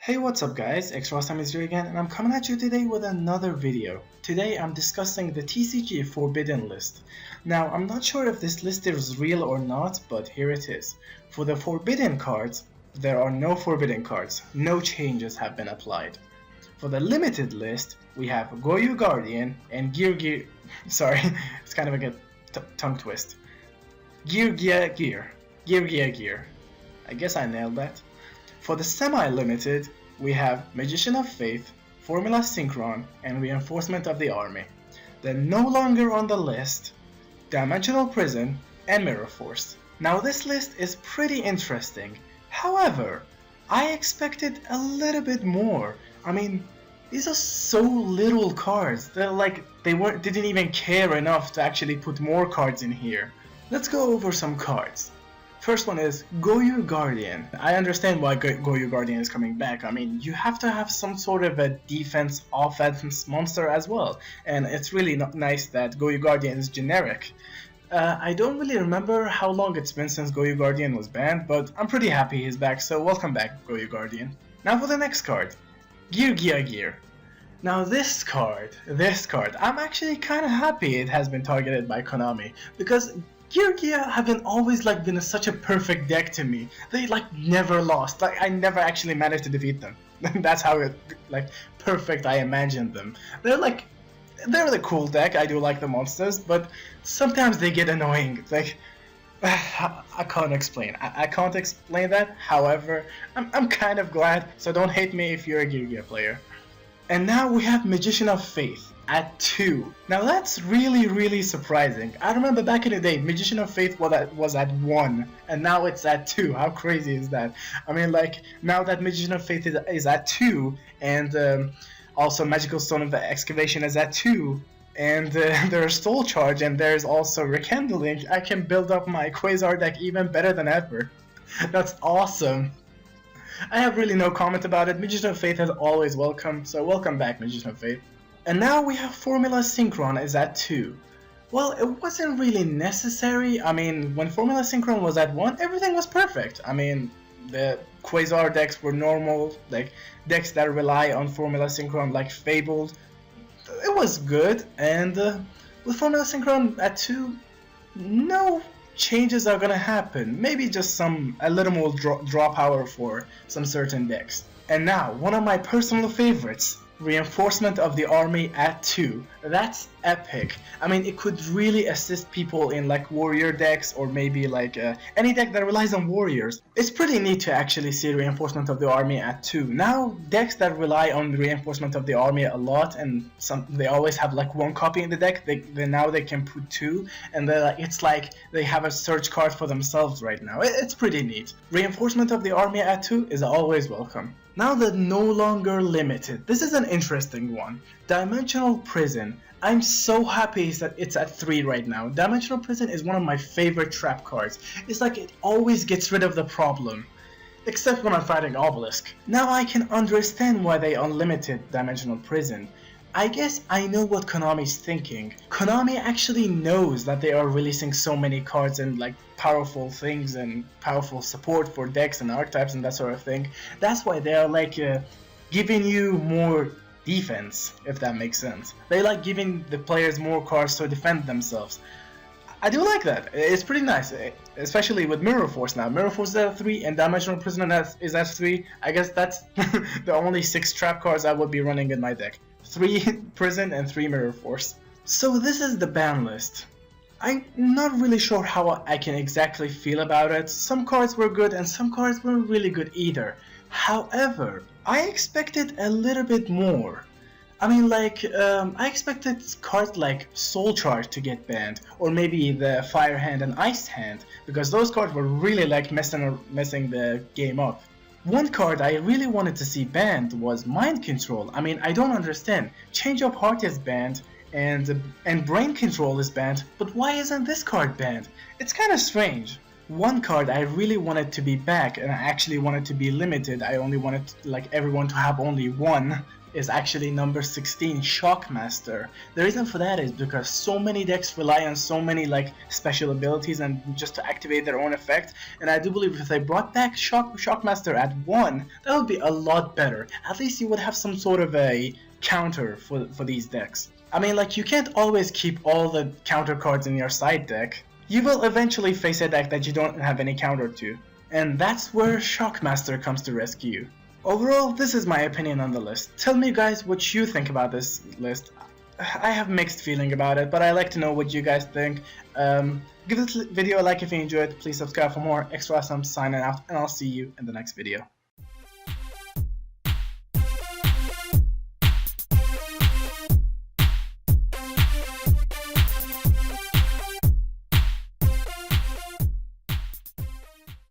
Hey, what's up guys, X-Ros-M is here again and I'm coming at you today with another video. Today I'm discussing the TCG Forbidden list. Now I'm not sure if this list is real or not, but here it is. For the forbidden cards, there are no forbidden cards, no changes have been applied. For the limited list, we have Goya Guardian and sorry, it's kind of a tongue twist. Gear. I guess I nailed that. For the semi-limited, we have Magician of Faith, Formula Synchron, and Reinforcement of the Army. Then no longer on the list, Dimensional Prison and Mirror Force. Now this list is pretty interesting. However, I expected a little bit more. I mean, these are so little cards. They're like didn't even care enough to actually put more cards in here. Let's go over some cards. First one is Goya Guardian. I understand why Goya Guardian is coming back. I mean, you have to have some sort of a defense, offense monster as well. And it's really nice that Goya Guardian is generic. I don't really remember how long it's been since Goya Guardian was banned, but I'm pretty happy he's back, so welcome back, Goya Guardian. Now for the next card, Gear. Now this card, I'm actually kind of happy it has been targeted by Konami, because Yugioh haven't always been such a perfect deck to me. They never lost. I never actually managed to defeat them. That's how perfect I imagined them. They're the cool deck. I do like the monsters, but sometimes they get annoying. I can't explain. I can't explain that. However, I'm kind of glad. So don't hate me if you're a Yugioh player. And now we have Magician of Faith at 2. Now that's really surprising. I remember back in the day, Magician of Faith was at 1, and now it's at 2. How crazy is that? I mean, now that Magician of Faith is at 2, and also Magical Stone of the Excavation is at 2, and there's Soul Charge, and there's also Rekindling, I can build up my Quasar deck even better than ever. That's awesome. I have really no comment about it. Magician of Faith is always welcome, so welcome back, Magician of Faith. And now we have Formula Synchron is at 2. Well, it wasn't really necessary. I mean, when Formula Synchron was at 1, everything was perfect. I mean, the Quasar decks were normal, decks that rely on Formula Synchron, like Fabled. It was good, and with Formula Synchron at 2, no changes are gonna happen. Maybe just a little more draw power for some certain decks. And now, one of my personal favorites, Reinforcement of the Army at 2. That's epic. I mean, it could really assist people in warrior decks, or maybe any deck that relies on warriors. It's pretty neat to actually see Reinforcement of the Army at 2. Now, decks that rely on Reinforcement of the Army a lot, and they always have one copy in the deck, now they can put 2, and it's like they have a search card for themselves right now. It's pretty neat. Reinforcement of the Army at 2 is always welcome. Now the no longer limited. This is an interesting one. Dimensional Prison. I'm so happy that it's at 3 right now. Dimensional Prison is one of my favorite trap cards. It's it always gets rid of the problem. Except when I'm fighting Obelisk. Now I can understand why they unlimited Dimensional Prison. I guess I know what Konami's thinking. Konami actually knows that they are releasing so many cards and powerful things and powerful support for decks and archetypes and that sort of thing. That's why they are giving you more defense, if that makes sense. They giving the players more cards to defend themselves. I do like that. It's pretty nice, especially with Mirror Force now. Mirror Force is at 3 and Dimensional Prison is at 3. I guess that's the only 6 trap cards I would be running in my deck. 3 Prison and 3 Mirror Force. So this is the ban list. I'm not really sure how I can exactly feel about it. Some cards were good and some cards weren't really good either. However, I expected a little bit more. I mean, I expected cards like Soul Charge to get banned, or maybe the Fire Hand and Ice Hand, because those cards were really messing the game up. One card I really wanted to see banned was Mind Control. I mean, I don't understand. Change of Heart is banned, and Brain Control is banned, but why isn't this card banned? It's kind of strange. One card I really wanted to be back, and I actually wanted to be limited. I only wanted everyone to have only one, is actually number 16, Shockmaster. The reason for that is because so many decks rely on so many like special abilities and just to activate their own effect, and I do believe if they brought back Shockmaster at 1, that would be a lot better. At least you would have some sort of a counter for these decks. I mean, like, you can't always keep all the counter cards in your side deck. You will eventually face a deck that you don't have any counter to, and that's where Shockmaster comes to rescue. Overall, this is my opinion on the list. Tell me guys what you think about this list. I have mixed feeling about it, but I like to know what you guys think. Give this video a like if you enjoyed. Please subscribe for more. X-Ros-M signing out, and I'll see you in the next video.